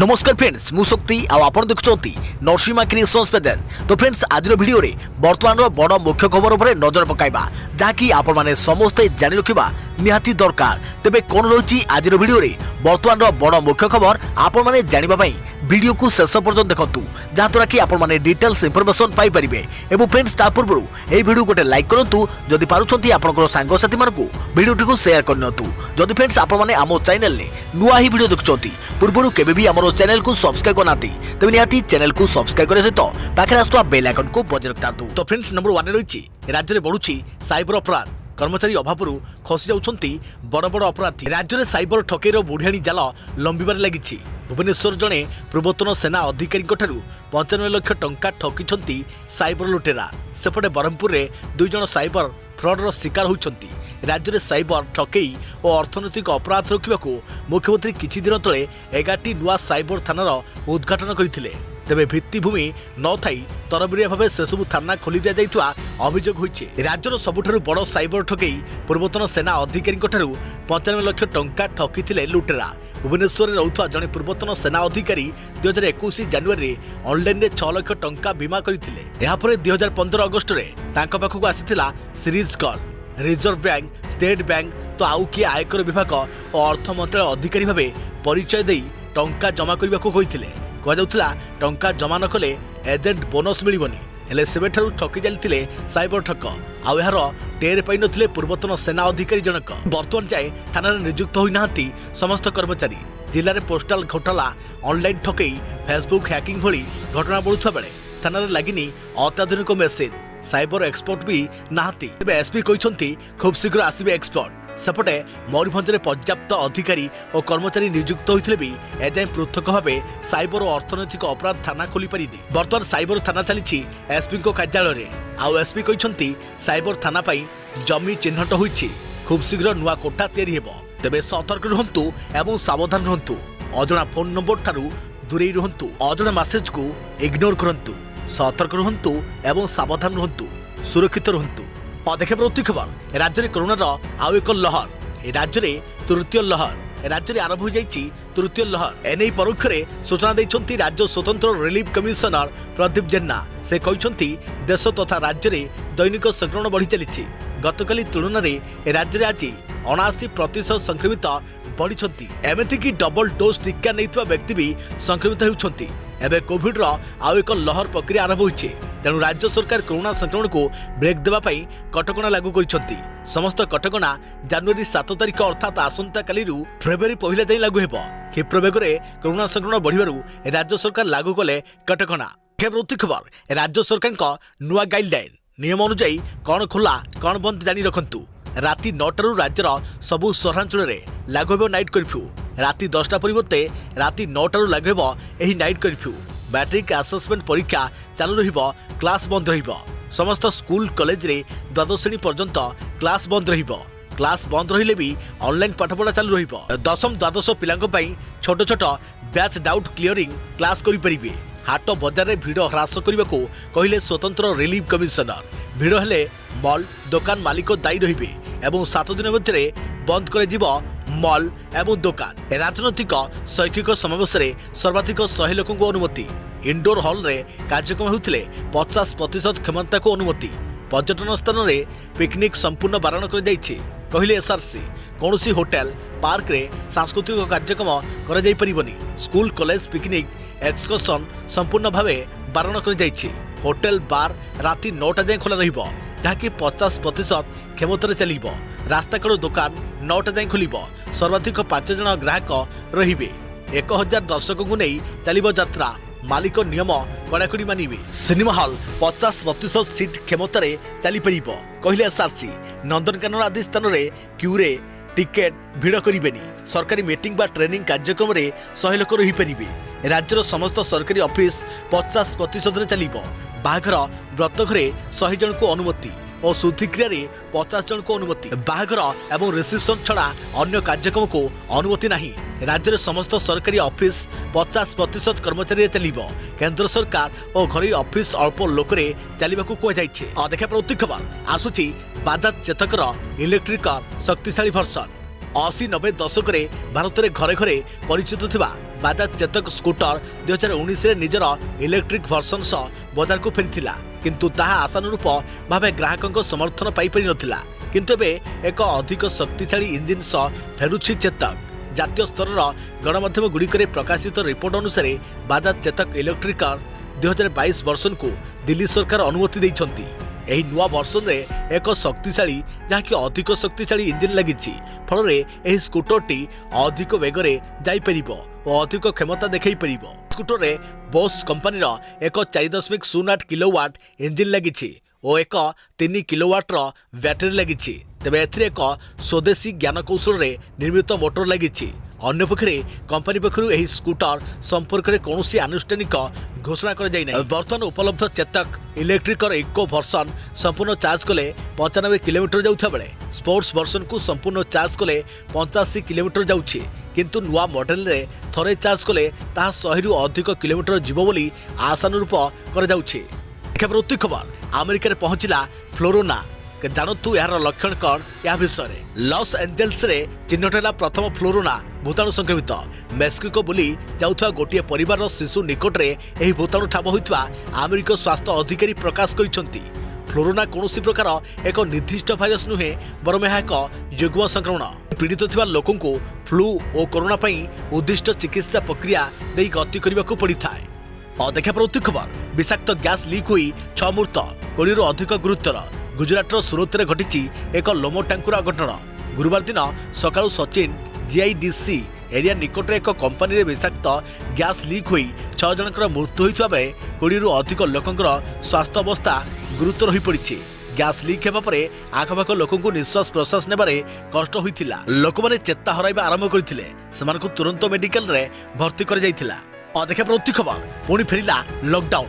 नमस्कार फ्रेंड्स मु शक्ति आपण देखुंती नरसिंहा क्रिएशंस पेजेल। तो फ्रेंड्स आज वीडियो रे वर्तमान बड़ मुख्य खबर उपर नजर पकाइबा जहाँकि आपण माने समस्ते जानि रखिबा निहाती दरकार। तेबे कोन रही आज वीडियो रे वर्तमान बड़ मुख्य खबर आपण माने जानिबा पई वीडियो को शेष पर्यंत देखंतु जहाँद्वारा कि आपण माने डिटेल्स इंफॉर्मेशन पाई परिबे। एवं फ्रेंड्स ता पूर्व ए वीडियो गोटे लाइक करंतु जदि पारुछंती आपनकर सांग साथी मानकु वीडियो को शेयर करनतु। जदि फ्रेंड्स आपण माने आमो चैनल ले नुआ ही वीडियो देखुछंती पूर्व केबे भी हमरो चैनल को सब्सक्राइब करनाती तबे निहाती चैनल को सब्सक्राइब करे सहित पाखे आस्तुवा बेल आइकन को बजाय रखतांतु। तो फ्रेंड्स नंबर 1 रही राज्य में बढ़ुची साइबर अपराध। कर्मचारी अभाव खसी जाउछंती बड़ बड़ अपराधी। राज्य में साइबर ठकेईर बुढ़ियाणी जाल लंबिबार लगी। भुवनेश्वर जड़े पूर्वतन सेना अधिकारी 95 लाख टंका ठकिछंती साइबर लुटेरा। सेपटे ब्रह्मपुर में 2 जण साइबर फ्रॉडर शिकार होइछंती। राज्य में साइबर ठकेई और अर्थनैतिक अपराध रोकने मुख्यमंत्री किछि दिन तले 11टी नुआ साइबर थानार उद्घाटन करथिले। तेबे भित्तिभूमि न थाई तरबरिया भाव से सबु थाना खोली दिया जाइतुआ अभियोग होइछे। राज्यर सबुठारु बड़ साइबर ठकेई पूर्वतन सेना अधिकारी 95 लाख टंका ठकिथिले लुटेरा। भुवनेश्वर रहुवा जड़े पूर्वतन सेना अधिकारी 2021 जनवरी ऑनलाइन रे 6 लाख टंका बीमा करथिले। एहा परे 2015 अगस्त रे तांका पाखकु आसीथिला series call. Reserve bank, state bank तो आउ किए आयकर विभाग और अर्थ मंत्रालय अधिकारी भावे परिचय देई टंका जमा करने को कहिथिले। कहजाउथिला टंका जमा न कले एजेंट बोनस मिलिबनी। हेले सेबेठारु ठकी जालिथिले साइबर ठक। आउ एहार टेर पाई नथिले पूर्वतन सेना अधिकारी जनक। वर्तमान जाए थाना नियुक्त होई नाहंती समस्त कर्मचारी। जिले में पोस्टाल घोटाला, ऑनलाइन ठकेई, फेसबुक हैकिंग भली घटना बढ़ुवा बेले थाना लगिनी अत्याधुनिक मेसीन। साइबर एक्सपर्ट भी नाहंती। तेबे एसपी कहते खूब शीघ्र आसबे एक्सपर्ट। सेपटे मयूरभंज में पर्याप्त अधिकारी और कर्मचारी नियुक्त होते भी एजाए पृथक भाव साइबर और अर्थनैतिक अपराध थाना खोली पारि। बर्तमान साइबर थाना चली एसपी कार्यालय। आउ एसपी कहते साइबर थाना जमी चिन्हट होइछि। खूब शीघ्र नुआ कोठा तैयारी हेबो। तेबे सतर्क रुहंतु एवं सावधान रुहंतु। अजणा फोन नंबर ठारू दूरेई रुहंतु। अजणा मैसेज को इग्नोर करंतु। सतर्क रुहंतु एवं सावधान रुहंतु, सुरक्षित रुहंतु। देखिए प्रति खबर राज्य में कोरोनार आउ एक लहर। राज्य में तृतीय लहर राज्य में आरंभ हो जाइछि। तृतीय लहर एने परोक्ष सूचना देइछंती राज्य स्वतंत्र रिलीफ कमिशनर प्रदीप जेना। से कहते देश तथा राज्य में दैनिक संक्रमण बढ़ी चली। गतकाली तुलन में राज्य में आज 79% संक्रमित बढ़ी। एमतीक डबल डोज टीका नहीं व्यक्ति भी संक्रमित होती। एवं कोविड आउ एक लहर प्रक्रिया आरंभ होइछे। तेणु राज्य सरकार कोरोना संक्रमण को ब्रेक देवाई कटकणा लागू कर। समस्त कटकणा जनवरी 7 तारिख अर्थात आसंता काली फेब्रुआरी 1 जाए लागू हेब। क्षिप्र बेगरे कोरोना संक्रमण बढ़िबारु राज्य सरकार लागू कले कटकणा। खबर राज्य सरकार नुआ गाइडलाइन नियम अनुଯାयी कौन खोला कौन बंद जानी रखंतु। राति 9 राज्यर सबु सहरांचल में लागू हेब नाइट कर्फ्यू। राति 10टा परिवर्ते राति 9 लागू हेब एही नाइट कर्फ्यू। मैट्रिक आसेसमेंट परीक्षा चालू रहिबो, क्लास बंद रहिबो। समस्त स्कूल कॉलेज रे द्वादश श्रेणी पर्यंत क्लास बंद रहिबो। क्लास बंद रहिले भी ऑनलाइन पाठपढ़ा चालू रहिबो। दशम द्वादश पिलांको पई छोट छोट बैच डाउट क्लियरिंग क्लास करि परिबे। हाट बजार में भिड़ ह्रास करने को कहले स्वतंत्र रिलीफ कमिशनर। भिड़ हेले मॉल दुकान मालिक दायी रहिबे एवं 7 दिन मध्य बंद कर मॉल एवं दुकान। राजनैतिक शैक्षिक समावेश में सर्वाधिक 100 लोक अनुमति। इंडोर हॉल रे कार्यक्रम होते 50% क्षमता को अनुमति। पर्यटन स्थान में पिकनिक संपूर्ण बारण कर कहले एसआरसी। कौन होटेल पार्क रे सांस्कृतिक कार्यक्रम कर स्कूल कॉलेज पिकनिक एक्सकर्सन संपूर्ण भाव बारण कर। होटेल बार राति 9टा जाए खोला रहिबो जहाँकि 50% क्षमता चलिबो। रास्ताकड़ दुकान 9टा जाए खोल। सर्वाधिक 5 जन ग्राहक रहिबे। 1000 दर्शक को नहीं चलिबो यात्रा। मालिक नियम कड़ाकड़ी मानिबे। सिनेमा हॉल 50% सीट क्षमता चली परिबो कहले एसआरसी। नंदनकानन आदि स्थान में क्यूरे टिकेट भिड़ करेनि। सरकारी मीटिंग बा ट्रेनिंग कार्यक्रम में 100 लोक रही पारे। राज्यर समस्त सरकारी ऑफिस 50% चलिबो। बाहाघर व्रत घरे 100 जन को अनुमति और शुद्धिक्रिया 50 जन को अनुमति। बाहाघर एवं रिसेप्शन छड़ा अन्य कार्यक्रम को अनुमति नहीं। राज्य में समस्त सरकारी ऑफिस 50% कर्मचारी चलिबो। केंद्र सरकार और घरोई ऑफिस अल्प लोकरे चलिबाकू कुहाଯାଇଛି। देखा प्रति खबर आसुची बाजाज चेतकर इलेक्ट्रिक शक्तिशाली भर्सन। 80-90 दशक भारत में घरे घरे परिचित थिबा बाजाज चेतक स्कूटर 2019 रे निजर इलेक्ट्रिक भर्सन सह बजार को फेरी किंतु ताहा आशानुरूप भावे ग्राहकों समर्थन पाई पारि नथिला। किंतु एबे एक अधिक शक्तिशाली इंजिन सह फेरुछि चेतक। जातीय स्तर गणमाध्यम गुड़िक प्रकाशित रिपोर्ट अनुसार बाजाज चेतक इलेक्ट्रिक कार 2022 वर्षन को दिल्ली सरकार अनुमति देइछंती। एही नुआ वर्षन रे एक शक्तिशाली जहाँकि अधिक शक्तिशाली इंजिन लगी फल एही स्कूटरटी अधिक वेगरे जाई परिबो और अधिक क्षमता देखै परिबो। स्कूटर रे बोस कंपनी एक 4.08 किलोवाट इंजिन लगी और एक 3 किलोवाट बैटेरी लगी। तेबे एथिरे एक स्वदेशी ज्ञानकौशल रे निर्मित मोटर लगी। अन्य पक्षरे कंपनी पक्षर यह स्कूटर संपर्क में कौन आनुष्ठानिक घोषणा कर बर्तमान उपलब्ध चेतक इलेक्ट्रिक इको भर्सन संपूर्ण चार्ज कले 95 किलोमीटर जाउथा बेले स्पोर्ट्स भर्सन को संपूर्ण चार्ज कले 85 किलोमीटर जाउछि। किंतु नुआ मॉडल रे थरे चार्ज कले ताहा 100 रु अधिक किलोमीटर जीव बोली आशानुरूप कर जाउछि। प्रति खबर अमेरिका रे पहुंचला फ्लोरोना जानतु यार लक्षण कौन या विषय लॉस एंजेल्स रे चिन्हट है प्रथम फ्लोरोना भूताणु संक्रमित मेक्सिको बुली जाउथवा गोटे परिवार शिशु निकट रे एही भूताणु ठाब होइतवा अमेरिका स्वास्थ्य अधिकारी प्रकाश करिसंती। फ्लोरोना कौनसी प्रकार एक निर्दिष्ट भाइरस नुहे बरम यह एक युग्म संक्रमण पीड़ित थिबा लोकों को फ्लू और कोरोना पई उद्दिष्ट चिकित्सा प्रक्रिया देई गति करने को पड़ी थाए। और देखा प्रति खबर विषाक्त गैस लीक हुई 6 मृत 20 अधिक गुरुतर गुजरातर सूरत में घटी एक लोमो टांकुर अघटन। गुरुवार दिन सकाळु सचिन जीआईडीसी एरिया निकट एक कंपनी रे विषाक्त गैस लीक हुई 6 जनकर मृत्यु होइतबा बेले 20 रु अधिक लोकंकर स्वास्थ्य अवस्था गुरुतर हो पड़ी। गैस लीक हेबा परे आखपाख लोकंकु निश्वास प्रश्वास नेबारे कष्ट होइतिला। लोक माने चेता हराइबा आरंभ करथिले सेमानकु तुरंत मेडिकल रे भर्ती कर जाइतिला। देखा प्रति खबर पुणी फेरिला लॉकडाउन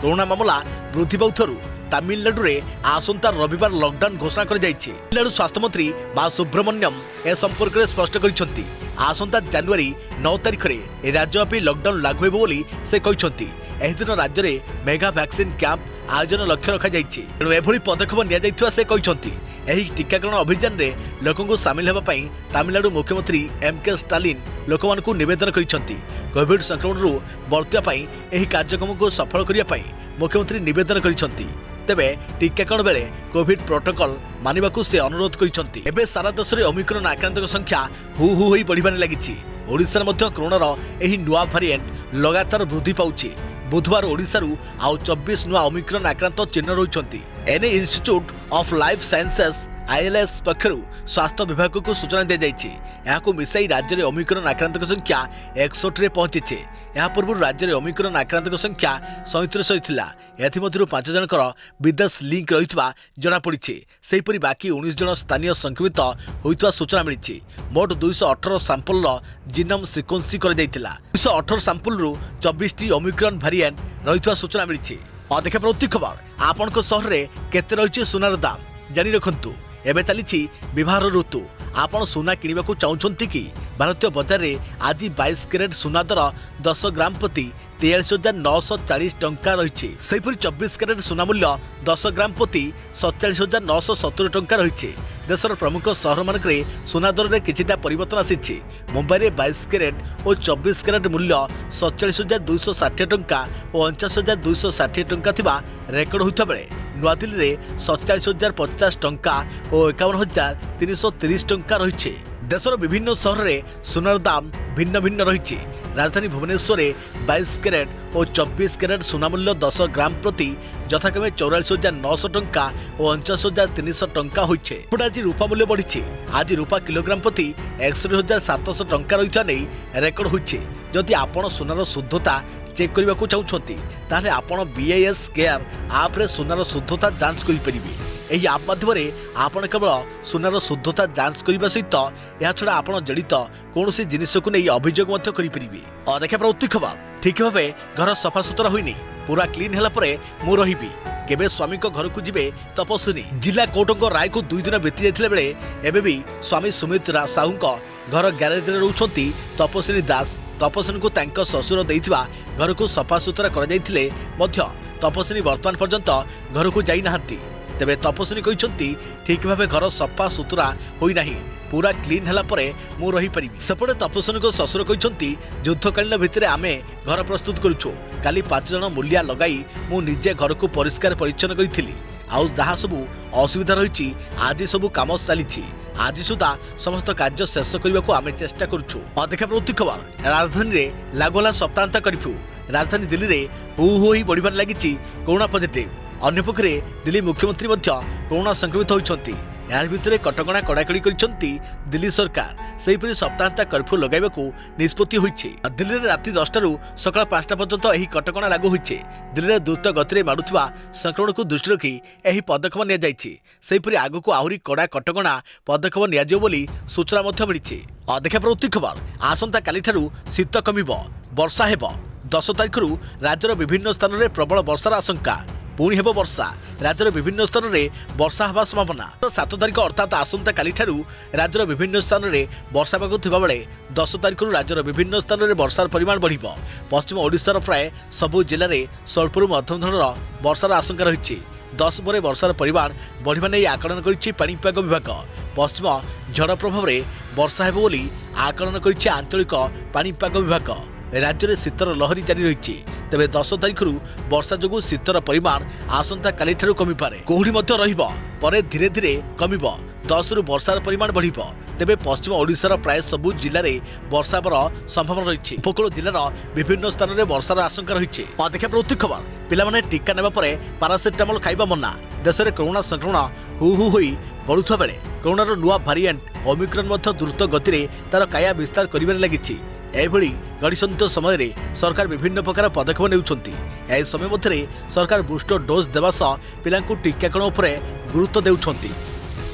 कोरोना मामला वृद्धि पाउथरु तमिलनाडु रे आसंता रविवार लॉकडाउन घोषणा कर जाइछि। तमिलनाडु स्वास्थ्य मंत्री मा सुब्रमण्यम ए संपर्क में स्पष्ट करिसंती आसंता जनवरी 9 तारिख रे राज्यव्यापी लॉकडाउन लागू हेबो बोली से कहिसंती। एही दिन राज्य रे मेगा वैक्सीन कैंप आयोजन लक्ष्य रखा जाइछि। तेणु एभली पदक्षेप निया जाइथिबा से कहिसंती। एही टीकाकरण अभियान रे लोकंकु शामिल हेबा पई तमिलनाडु मुख्यमंत्री एमके स्टालिन लोकमानकु निवेदन करिसंती। कोविड संक्रमण रु बर्तिया पई एही कार्यक्रम को सफल करिया पई मुख्यमंत्री निवेदन करिसंती। तेबे टीकाकरण बेले कोविड प्रोटोकॉल मानिबाकू से अनुरोध करिसंती। एबे सारा देश रे ओमिक्रॉन आक्रांतक संख्या हु होई बढ़िबारे लागिछि। ओडिसा मध्ये कोरोनार एही नुआ वेरिएंट लगातार वृद्धि पाउछि। बुधवार ओडिसारू आउ 24 नुआ ओमिक्रॉन आक्रांत चिन्ह रहिसंती। एने institute of life sciences ILS पक्षरु स्वास्थ्य विभाग को सूचना दी जाइछि। याकू मिसाई राज्य में ओमिक्रॉन आक्रांतक संख्या 61 रे पहुंची। या पूर्व राज्य में ओमिक्रॉन आक्रांतक संख्या 37 होइथिला। एथिमध्यरु 5 जनकर विदेश लिंक रहितबा जणा पड़िछि। सेहिपरि बाकी 19 जन स्थानीय संक्रमित होइतबा सूचना मिलिछि। मोट 218 सैंपल जीनोम सिक्वेन्सिंग कर जाइतिला। 218 सैंपल रु 24 टी ओमिक्रॉन वेरिएंट रहितबा सूचना मिलिछि। देखा प्रति खबर आपनको शहर रे केते रहिछि सुनार दाम जानि रखंतु। एबे चलीछि विवाहर ऋतु। आपण सुना किनिबाकू चाहुछंती कि भारतीय बाजार रे आज 22 कैरेट सुना दर 10 ग्राम प्रति 43,940 टंका रही। सेहिपरि 24 कैरेट सुना मूल्य 10 ग्राम प्रति 47,970 टंका रही। देशर प्रमुख सहर मानकरे सुना दर में किछिटा परिवर्तन आसी। मुंबई में 22 कैरेट और 24 कैरेट मूल्य 47,260 टंका और 49,260 टंका थिबा रेकर्ड होता बेले नुआदिल्ली में 47,050 टंका और 51,330 टंका रही। देशर विभिन्न सहर में सुनार दाम भिन्न भिन्न रही। राजधानी भुवनेश्वर में 22 कैरेट और 24 कैरेट सुना मूल्य 10 ग्राम प्रति यथाक्रमे 44,900 टंका और 49,300 टंका होइछे। आज रूपा मूल्य बढ़ी। आज रूपा किलोग्राम प्रति 61,700 टंका रही नहीं रेकर्ड होइछे। जदि आपण सुनार शुद्धता चेक करने को चाहते ताहले आपण बीआईएस केयर आप रे सुनार शुद्धता जांच करि परिबे। एही आप माध्यम आपण केवल सुनार शुद्धता जांच करने सहित या छड़ा आपण जड़ित कौन जिनिस को नहीं अभियोग करि परिबे। देखा प्रति खबर ठीक भावे घर सफा सुतरा होइनी पूरा क्लीन होला परे मु रहिबी। केबे स्वामी को घर को जिबे तपस्विनी। जिला कोर्टों राय को 2 दिन बीती जाइथिले बेले एबे भी स्वामी सुमित साहू घर ग्यारेज रे रहउछंती तपस्विनी दास। तपस्विनी को तांको ससुर देइथिबा घर को सफा सुतरा कर जाइथिले मध्य तपस्विनी वर्तमान पर्यंत घर को जाई नाहंती। तेबे तपस्विनी कहिसंती ठीक भाबे घर सफा सुतरा होई नाही पूरा क्लीन हला परे मु रही परिबी। सेपटे तपस्विनी को ससुर कहिसंती युद्धकालीन भितरे आमे घर प्रस्तुत करूछु काली 5 जण मूलिया लगाई मु निजे घर को परिष्कार परिच्छन्न करिथिली आउ जहाँ सबू असुविधा रही आज सबू कम चली आज सुधा समस्त कार्य शेष करने को आम चेष्टा करुछु। देखा प्रवृत्ति खबर राजधानी में लागुला सप्ताहांत कर्फ्यू राजधानी दिल्ली में हु हु बढ़िबार लगी कोरोना पॉजिटिव अन्यपक्षे दिल्ली मुख्यमंत्री कोरोना संक्रमित होती यार भितर कटकणा कड़ाकड़ी करिसेंती दिल्ली सरकार सेहीपरि सप्ताहांत कर्फ्यू लगाइबाकू निष्पत्ति होइछे। दिल्ली में राति 10 टारू सकाळ 5टा पर्यंत एही कटकणा लागू होइछे। दिल्ली में द्रुत गति मारुवा संक्रमण को दृष्टि रखी एही पदक्षेप निया जाइछे। सेहीपरि आगकू आहुरी कड़ा कटकणा पदक्षेप निया जिवो बोली सूचना मध्य मिलिछे। देखा प्रवृत्ति खबर आसंता काली ठारू शीत कमिबो वर्षा हेबो 10 तारिखरू राज्यर विभिन्न स्थान में प्रबल वर्षार आशंका पुणी हेब वर्षा राज्यर विभिन्न स्थान में वर्षा होगा संभावना 7 तारिख अर्थात आसंता काली ठारू राज्यर विभिन्न स्थान में वर्षा पाग थिबा बेले 10 तारिखरू राज्यर विभिन्न स्थान में वर्षार परिमाण बढ़िबो। पश्चिम ओडिशार प्राय सबु जिले में स्वल्परू मध्यम धरणर वर्षार आशंका रही 10 पर वर्षार परिमाण बढ़िबा नै आकलन करिछि पाणीपाग विभाग। पश्चिम झड़ प्रभाव में वर्षा हेबो बोली आकलन करिछि आंचलिक पाणीपाग विभाग। राज्य में शीतर लहरी जारी रही तेज 10 तारिखरू वर्षा जो शीतर परिमाण आसंता काली ठारू कमी पारे कुहुड़ी मध्य रहिबो परे धीरे धीरे कमिबो 10 रु वर्षार परिमाण बढ़िबो। तेबे पश्चिम ओडिशार प्राय सबु जिले में वर्षा हेबार संभावना रही उपकूल जिलार विभिन्न स्थान में वर्षार आशंका रही। देखा प्रवृत्ति खबर पिलामाने टीका नेबा परे पारासेटामोल खाइबा मना देश में कोरोना संक्रमण हु हु होई बढ़ुवा बेले कोरोनार नुआ भारिएंट ओमिक्रॉन मध्य द्रुत गति तार काया विस्तार करिबार लागिछि। एभली गणित समय रे सरकार विभिन्न प्रकार पदक्षेप नेउछंती। एही समय मध्य सरकार बूस्टर डोज देवा सह पिलांकु टीकाकरण उपरे गुरुत्व देउछंती।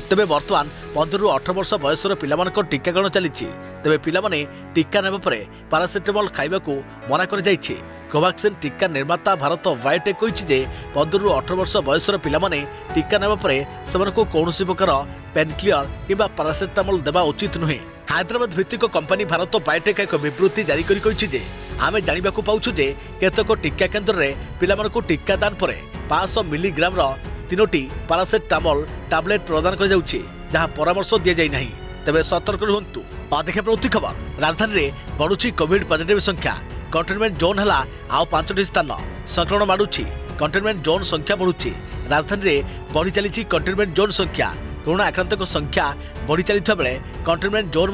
तेबे वर्तमान 15 रु 18 वर्ष बयसर पिलामानक टीकाकरण चलीछि। तेबे पिलामाने टीका नेबा परे पारासेटामोल खाइबाकू मना कर जाइछि। कोवैक्सीन टीका निर्माता भारत बायोटेक कहिछि जे 15 रु 18 वर्ष बयसर पिलामाने टीका नेबा परे सेमानकू कौनसी प्रकार पेनक्लियर किबा पारासेटामोल देबा उचित नुहे। हैदराबाद भित्तिक कंपनी भारत बायोटेक एक विवृत्ति जारी करी कहिछि जे आमे जानिबाकू पाउछु जे केतक टीका केन्द्र रे पिलामानकू टीकादान परे 500 मिलीग्राम रो 3टी पारासेटामोल टैबलेट प्रदान कर जाउछि जहां परामर्श दिया जाय नाही। तेबे सतर्क रहंतु। देखा प्रवृत्ति खबर राजधानी में बढ़ुछि कोविड पॉजिटिव संख्या कंटेनमेंट जोन हला आउ 5टी स्थान संक्रमण माडुछि कंटेनमेंट जोन संख्या बढ़ुछि राजधानी में बढ़ी चली कंटेनमेंट जोन संख्या कोरोना आक्रांतक संख्या बढ़ी चली बेले कंटेनमेंट जोन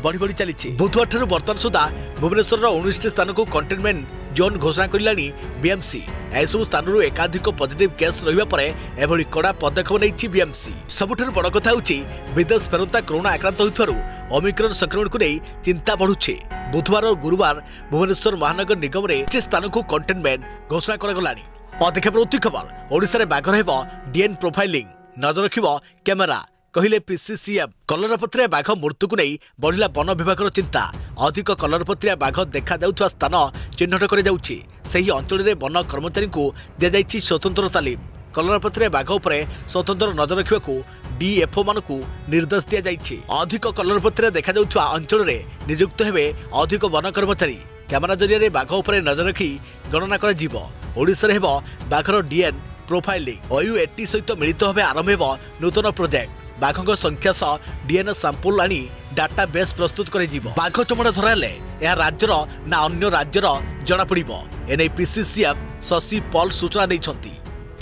बढ़ी बढ़ी चली बुधवार ठारू बर्तमान सुधा भुवनेश्वर 19 स्थान को कंटेनमेंट जोन घोषणा करिलानी बीएमसी। एसबु स्थान एकाधिक पॉजिटिव केस रहिबा परे एभली कड़ा पदक्षेप नेछि बीएमसी। सबुठारु बड़ कथा होछि विदेश फेरंता कोरोना आक्रांत होइथारु ओमिक्रॉन संक्रमण को नहीं चिंता बढ़ुछि। बुधवार और गुरुवार भुवनेश्वर महानगर निगम रे स्थान को कंटेनमेंट घोषणा करागलानी। देखा प्रवृत्ति खबर ओडिशा रे बाघर हेबो डीएन प्रोफाइलिंग नजर रखिबो कैमेरा कहले पीसीसीएम। कलरपत्रिया बाघ मृत्यु को नहीं बढ़िला वन विभाग चिंता अधिक कलरपत्रिया बाघ देखा जाउथवा स्थान चिन्हट कर जाउछि सही अंचल में वन कर्मचारी को दिया जाइछि स्वतंत्र तालीम। कलरपत्रिया बाघ उपरे स्वतंत्र नजर रखिबाकू डीएफओ मानकू निर्देश दिया जाइछि। अधिक कलरपत्रिया देखा जाउथवा अंचल में नियुक्त हेबे अधिक वन कर्मचारी कैमेरा जरिया बाघ उपरे नजर रखी गणना कर जिवो। ओडिशा रे हेबो बाघर डीएन प्रोफाइलिंग OU80 सहित मिलित भाव आरंभ हेबो नूतन प्रोजेक्ट बाघ संख्या सह डीएनए सैंपल आनी डाटा बेस प्रस्तुत कर बाघ चमड़ा धराले यह राज्यर ना अन्य राज्यर जना पड़िबो एने पीसीसीएम शशि पॉल सूचना देइछंती।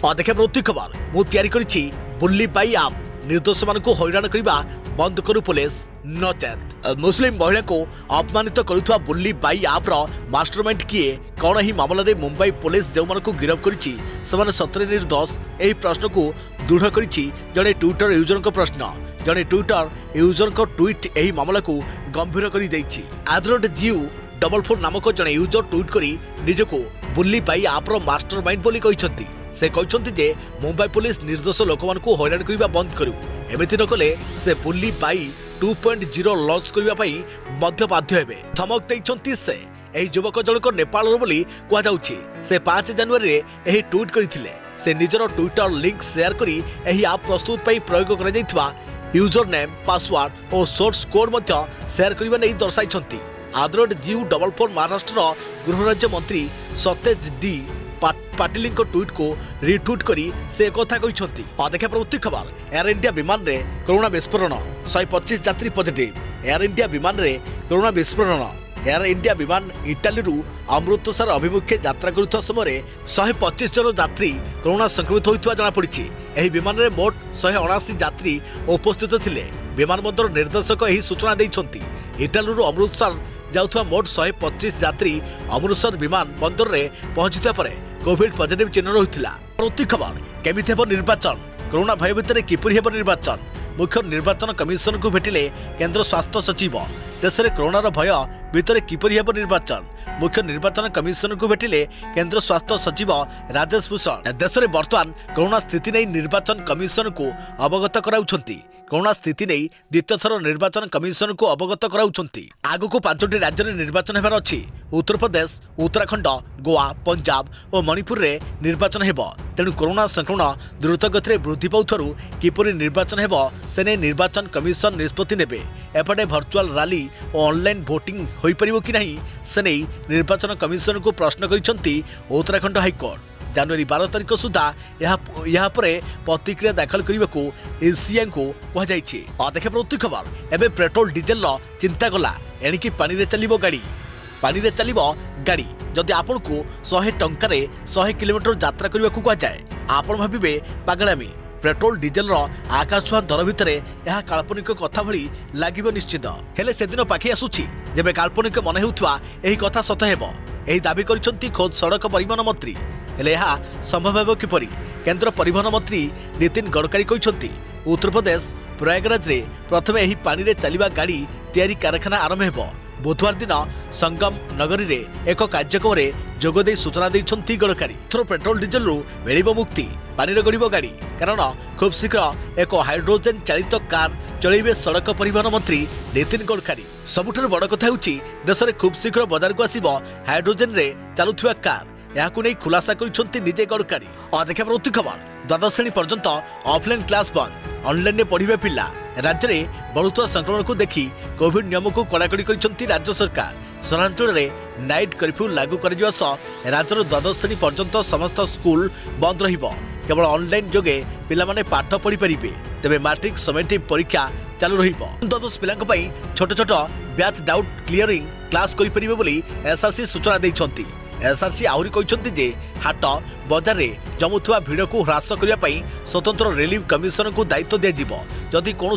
देखा प्रवृत्ति खबर मु तैयारी करिछि बुल्ली बाई आप निर्दोष मानकू हैरान करबा बंद करू पुलिस नचेत मुस्लिम महिला को अपमानित करुवा बुल्ली बाई आप मास्टरमाइंड किए कौन ही मामला रे मुंबई पुलिस जो मानकू गिरफ करिछि सेमाने सतरे निर्दोष एही प्रश्न को दृढ़ करिछि जड़े ट्विटर यूजर को प्रश्न। जड़े ट्विटर यूजर को ट्वीट एही मामला को गंभीर करि दैछि। @GU44 नामक जड़े यूजर ट्वीट करी निजको बुल्ली बाई आप मास्टरमाइंड बोली कहिसंती। से कहते जे मुंबई पुलिस निर्दोष लोक मानकू हैरान करबा बंद करू एमिति न कले से बुल्ली बाई 2.0 लॉन्च करबा पई मध्य बाध्य हेबे धमक दैछंती। से एही युवक जनक नेपाल बोली कहा जाउछि। से 5 जनवरी रे एही ट्वीट करथिले। से निजर ट्विटर लिंक शेयर करी एही ऐप प्रस्तुत पई प्रयोग करा जायथवा यूजर नेम पासवर्ड और सोर्स कोड मध्य शेयर करबा नै दर्शाइछंती। @GU44 महाराष्ट्र गृह राज्य मंत्री सतेज डी पाटिल ट्वीट को रिट्वीट करी से कथा कहते। देखा प्रवृत्ति खबर एयर इंडिया विमान रे कोरोना विस्फोरण 125 यात्री पॉजिटिव। एयर इंडिया विमान रे कोरोना विस्फोरण। एयर इंडिया विमान इटाली अमृतसर अभिमुखे यात्रा करुवा समय 125 जन यात्री कोरोना संक्रमित होता जमापड़ी। यह विमान में मोट 179 यात्री उपस्थित थिले। विमानबंदर निर्देशक यही सूचना देइछंती। इटाली अमृतसर जाउथवा मोट 125 यात्री अमृतसर विमान बंदर में पहुंचता पर कोविड पॉजिटिव चिन्ह रही। प्रति खबर केमिति हेब निर्वाचन, कोरोना भय भितर किपरि हेब निर्वाचन। मुख्य निर्वाचन कमिशन को भेटिले केंद्र स्वास्थ्य सचिव। देश में कोरोनार भय भितर किपरि हेब निर्वाचन, मुख्य निर्वाचन कमिशन को भेटिले केंद्र स्वास्थ्य सचिव राजेश भूषण। देश में वर्तमान कोरोना स्थिति नहीं निर्वाचन कमिशन को अवगत कराउछंती। कोरोना स्थिति नहीं द्वितीय थर निर्वाचन कमिशन को अवगत कराउछंती। आगको 5टी राज्य में निर्वाचन हेबार अछि। उत्तर प्रदेश, उत्तराखंड, गोवा, पंजाब और मणिपुर रे निर्वाचन हेब। तेणु कोरोना संक्रमण द्रुत गति वृद्धि पाउथरु किपरि निर्वाचन हेब से नहीं निर्वाचन कमिशन निष्पत्ति नेबे। एपटे भर्चुआल रैली और ऑनलाइन वोटिंग होई परिबो कि नहीं से नहीं निर्वाचन कमिशन को प्रश्न करिसंती उत्तराखंड हाईकोर्ट। जनवरी 12 तारिख सुधा यहाँ प्रतिक्रिया दाखल करने को एसीआई को कहुଯାଇଛି। देखा प्रति खबर एवं पेट्रोल डीजेल चिंता गला एणिकी पानी रे चलिबो गाड़ी। पानी रे चलिबो गाड़ी जदि आपन को 100 टंकार 100 किलोमीटर यात्रा करने को कहुए आपण भाविबे पागलामी। पेट्रोल डीजेल आकाश छुआ दर भितर यह काल्पनिक कथा भली लागिबो निश्चित। हेले से दिन पाखि आसुछि जेबे काल्पनिक मन हेउथुवा एही कथा सत हेबो। एही दाबी करिसंती खोद सड़क परिवहन मंत्री। हेले यह संभव हेब किपरि? केंद्र परिवहन मंत्री नितिन गडकरी कहिसंती उत्तर प्रदेश प्रयागराज रे प्रथम एही पानी रे चलिबा गाड़ी तैयारी कारखाना आरंभ हेबो। बुधवार दिन संगम नगरी रे एक कार्यक्रम रे जोगदे सूचना दैछंती गडकरी। थ्रो पेट्रोल डीजेल रु मिलिबो मुक्ति, पानी रे गड़िबो गाड़ी। कारण खूब शीघ्र एक हाइड्रोजन चालित कार चलैबे सड़क परिवहन मंत्री नितिन गडकरी। सबुठारु बड़ कथा होउची देश रे खूब शीघ्र बाजार को आसीबो हाइड्रोजन रे चलुथुवा कार। याकु नै खुलासा करिसंती निजे गडकरी। देखा प्रति खबर द्वादश श्रेणी पर्यंत ऑफलाइन क्लास बंद, ऑनलाइन रे पढ़िबे पिला। राज्य में बढ़ुवा संक्रमण को देखी कोविड नियम को कड़ाकड़ी करिसंती राज्य सरकार। सहरांचल में नाइट कर्फ्यू लागू करिवा सह राज्यर द्वादश श्रेणी पर्यंत समस्त स्कूल बंद रहिबो। केवल ऑनलाइन जोगे पिला माने पाठ पढ़ी परिबे। तेबे मैट्रिक समेटिव परीक्षा चालू रहिबो। द्वादश पिलांक पई छोट छोट बैच डाउट क्लियरिंग क्लास करि परिबे बोली एसआरसी सूचना दैछंती। एसआरसी आहुरी कहते जे हाट बजार रे जमुथुवा भिड़ को ह्रास करने स्वतंत्र रिलीफ कमिशन को दायित्व दिज्व। जदि कौन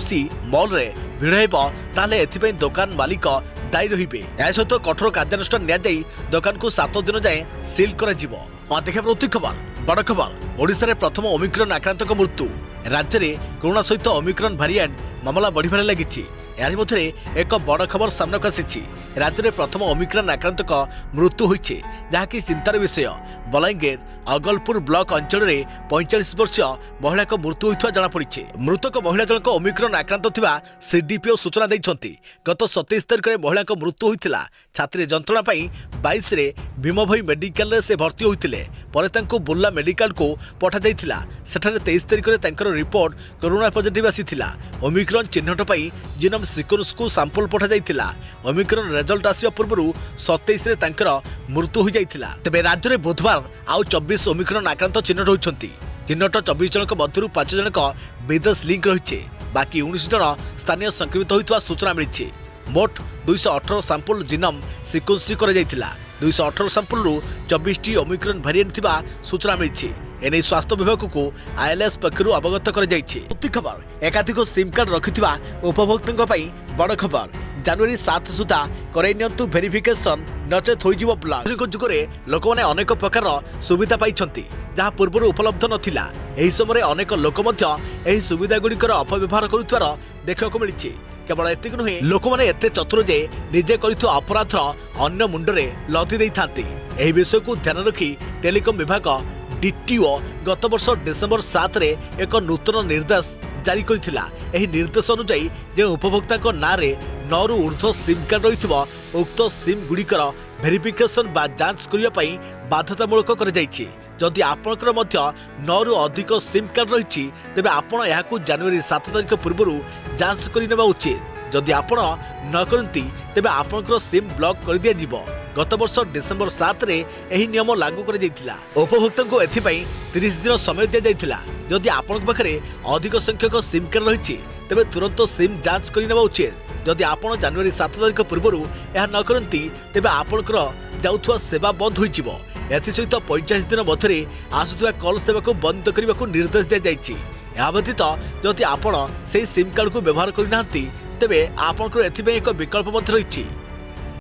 मॉल रे भिड़ हेब ताले एथिपई दुकान मालिक दायी रहिबे। या सहित कठोर कार्यानुष्ठान नियाଯାଇ दुकान को 7 दिन जाए सील करा जिवो। देखा प्रति खबर बड़ खबर ओडिशा रे प्रथम ओमिक्रॉन आक्रांतक मृत्यु। राज्य में कोरोना सहित ओमिक्रॉन वेरिएंट मामला बढ़िबार लागिछि। यार मध्य एक बड़ खबर सामना आसी। राज्य में प्रथम ओमिक्रॉन आक्रांतक मृत्यु होइछे जहाँकि चिंतार विषय। बलांगीर अगलपुर ब्लॉक अंचल में 45 वर्षीय महिला मृत्यु होता जमापड़ी। मृतक महिला जनक ओमिक्रॉन आक्रांत थिबा सीडीपीओ सूचना दैछंती। गत 27 तारिख में महिला मृत्यु होइतिला। छात्री जंत्रणा 22 रे भीमभई मेडिकल रे से भर्ती होइतिले। परे तांको बुर्ला मेडिकल को पठा जाइतिला। सेठारे 23 तारिख में तांकर रिपोर्ट कोरोना पॉजिटिव आसीथिला। ओमिक्रॉन चिन्हट पई जीनोम सिक्वेंस को सैंपल पठा जाइतिला। ओमिक्रॉन रिजल्ट आसिया पूर्व 27 रे तांकर मृत्यु हो जाइतिला। तबे राज्य में बुधवार आउ 24 ओमिक्रॉन आक्रांत चिन्हट होइछंती। चिन्हट 24 जनक मध्यरु 5 जनक विदेश लिंक रहिछे। बाकी 19 जन स्थानीय संक्रमित होइतवा सूचना मिलिछे। मोट 218 सैंपल जीनोम सिक्वेंस करा जाइतिला। 218 सैंपल रु 24टी ओमिक्रॉन वेरिएंट थिबा सूचना मिलिछे। एने स्वास्थ्य विभाग को आईएलएस पक्षरु अवगत कर जाइछे। प्रति खबर एकाधिक सिम कार्ड रखिथिबा उपभोक्तांक पई बड़ खबर। जनवरी 7 सुधा कराई नियंतु वेरिफिकेशन नचेत होइजिवो ब्लॉक। जुगरे लोक माने अनेक प्रकार सुविधा पाइछंती जहाँ पूर्व उपलब्ध नथिला। एही समय अनेक लोक मध्य एही सुविधा गुड़िकर अपव्यवहार करुथवार देखा मिली। केवल एतिक नुहे लोक माने एते चतुर जे निजे करिथो अपराध अन्य मुंडरे लदी देई थांती। एही विषय को ध्यान रखी टेलीकॉम विभाग डीटीओ गत वर्ष डिसेंबर 7 रे एक नूतन निर्देश जारी करिथिला। एही निर्देश अनुसार जे उपभोक्ता नाँ रे 9 रु ऊर्ध्व सिम कार्ड रहिथिबो उक्त सिम गुड़िकर वेरिफिकेशन बा जांच करिया पई बाध्यतामूलक कर जाइछि। जदि आपनकर मध्य 9 रु अधिक सिम कार्ड रहिछि तेबे आपण याकू जनवरी 7 तारिख पूर्व जांच करि नेबा उचित। जदि आपण न करंती तेबे आपनकर सिम ब्लॉक कर दिया जिवो। गत वर्ष डिसेम्बर 7 रे एही नियम लागू कर जाइतिला। उपभोक्तांको एथिपई 30 दिन समय दिया जाइतिला। जदि आपनक पाखरे अधिक संख्यक सिम कार्ड रहिछि तेबे तुरंत सिम जांच करि नेबा उचित। जदि आपण जनवरी 7 तारिख पूर्व यह न करती तेबे आपनकर जाउथुवा सेवा बंद होइजिवो। एथिसहित 45 दिन मध्य आसुवा कॉल सेवा को बंद करने को निर्देश दिया जाइछि। या व्यतीत जदि आपण से सिम कार्ड को व्यवहार करना तेबे आपनकर एथिपई एक विकल्प मध्य रहिछि।